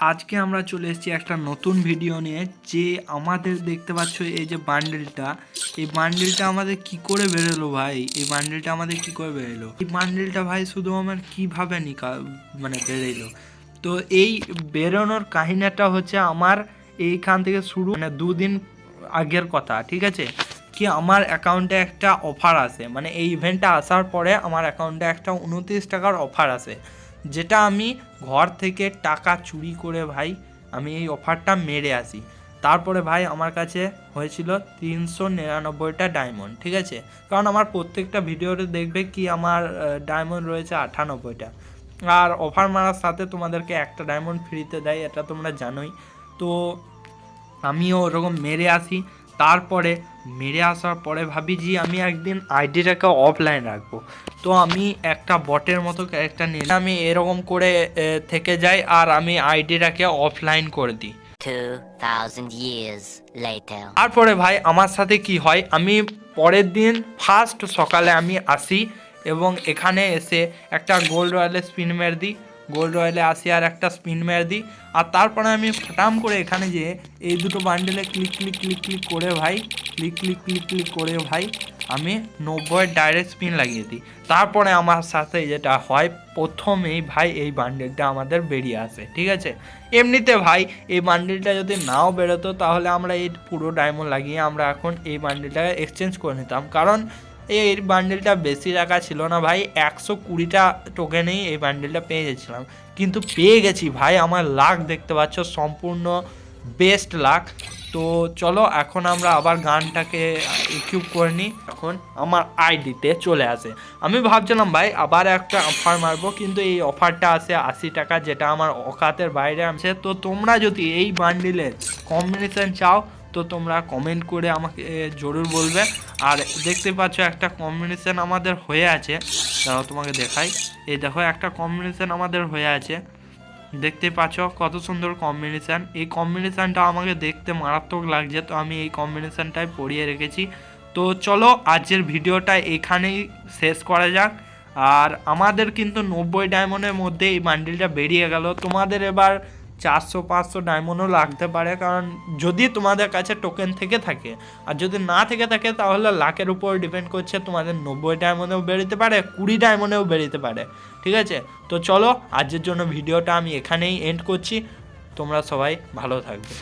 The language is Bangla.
আজকে আমরা চলে এসেছি একটা নতুন ভিডিও নিয়ে। যে আমাদের দেখতে পাচ্ছ এই যে বান্ডেলটা, এই বান্ডেলটা আমাদের কি করে বেরোলো ভাই? এই বান্ডেলটা আমাদের কি করে বেরোলো? এই বান্ডেলটা ভাই শুধু আমার কিভাবে মানে বেরোলো? তো এই বেরোনোর কাহিনীটা হচ্ছে আমার এইখান থেকে শুরু, মানে দুদিন আগের কথা, ঠিক আছে? কি আমার অ্যাকাউন্টে একটা অফার আসে, মানে এই ইভেন্টটা আসার পরে আমার অ্যাকাউন্টে একটা 29 টাকার অফার আসে, যেটা আমি ঘর থেকে টাকা চুরি করে ভাই আমি এই অফারটা মেরে আসি। তারপরে ভাই আমার কাছে হয়েছিল 399টা ডায়মন্ড, ঠিক আছে? কারণ আমার প্রত্যেকটা ভিডিওতে দেখবে কি আমার ডায়মন্ড রয়েছে 98টা, আর অফার মারার সাথে তোমাদেরকে একটা ডায়মন্ড ফ্রিতে দেয়, এটা তোমরা জানোই। তো আমিও ওরকম মেরে আসি। তারপরে মেরে আসার পরে ভাবি যে আমি একদিন আইডিটাকে অফলাইন রাখবো। তো আমি একটা বটের মতো ক্যারেক্টার নিয়ে আমি এরকম করে থেকে যাই, আর আমি আইডিটাকে অফলাইন করে দিই। 2000 years later. তারপরে ভাই আমার সাথে কি হয়, আমি পরের দিন ফার্স্ট সকালে আমি আসি এবং এখানে এসে একটা গোল্ড রয়্যালে স্পিন মেরে দিই, গোল্ড রয়্যালে আসি আর একটা স্পিন মেরে দিই। আর তারপরে আমি ফটাম করে এখানে যে এই দুটো বান্ডেলে ক্লিক ক্লিক ক্লিক ক্লিক করে ভাই, ক্লিক ক্লিক ক্লিক ক্লিক করে ভাই আমি 90 ডাইরেক্ট স্পিন লাগিয়ে দিই। তারপরে আমার সাথে যেটা হয়, প্রথমেই ভাই এই বান্ডেলটা আমাদের বেরিয়ে আসে, ঠিক আছে? এমনিতে ভাই এই বান্ডেলটা যদি নাও বেরোতো তাহলে আমরা এই পুরো ডায়মন্ড লাগিয়ে আমরা এখন এই বান্ডেলটাকে এক্সচেঞ্জ করে নিতাম, কারণ এই বান্ডেলটা বেশি টাকা ছিল না ভাই, 120টা টোকেনেই এই বান্ডেলটা পেয়ে গেছিলাম। কিন্তু পেয়ে গেছি ভাই, আমার লাক দেখতে পাচ্ছ সম্পূর্ণ বেস্ট লাক। তো চলো এখন আমরা আবার গানটাকে ইকুইপ করে নিই। এখন আমার আইডিতে চলে আসে। আমি ভাবছিলাম ভাই আবার একটা অফার মারবো, কিন্তু এই অফারটা আসে 80 টাকা, যেটা আমার অকাতের বাইরে আছে। তো তোমরা যদি এই বান্ডিলের কম্বিনেশন চাও তো তোমরা কমেন্ট করে আমাকে জরুর বলবে। আর দেখতে পাচ্ছ একটা কম্বিনেশন আমাদের হয়ে আছে, দাঁড়াও তোমাকে দেখাই। এই দেখো একটা কম্বিনেশন আমাদের হয়ে আছে, দেখতে পাচ্ছ কত সুন্দর কম্বিনেশান। এই কম্বিনেশানটা আমাকে দেখতে মারাত্মক লাগছে, তো আমি এই কম্বিনেশানটাই পরিয়ে রেখেছি। তো চলো আজকের ভিডিওটা এখানেই শেষ করা যাক। আর আমাদের কিন্তু 90 ডায়মন্ডের মধ্যে এই বান্ডিলটা বেরিয়ে গেল। তোমাদের এবার 400-500 ডায়মন্ডও লাগতে পারে, কারণ যদি তোমাদের কাছে টোকেন থেকে থাকে। আর যদি না থেকে থাকে তাহলে লাখের উপর ডিপেন্ড করছে, তোমাদের 90 ডায়মন্ডেও বেরোতে পারে, 20 ডায়মন্ডেও বেরোতে পারে, ঠিক আছে? তো চলো আজকের জন্য ভিডিওটা আমি এখানেই এন্ড করছি। তোমরা সবাই ভালো থাকবে।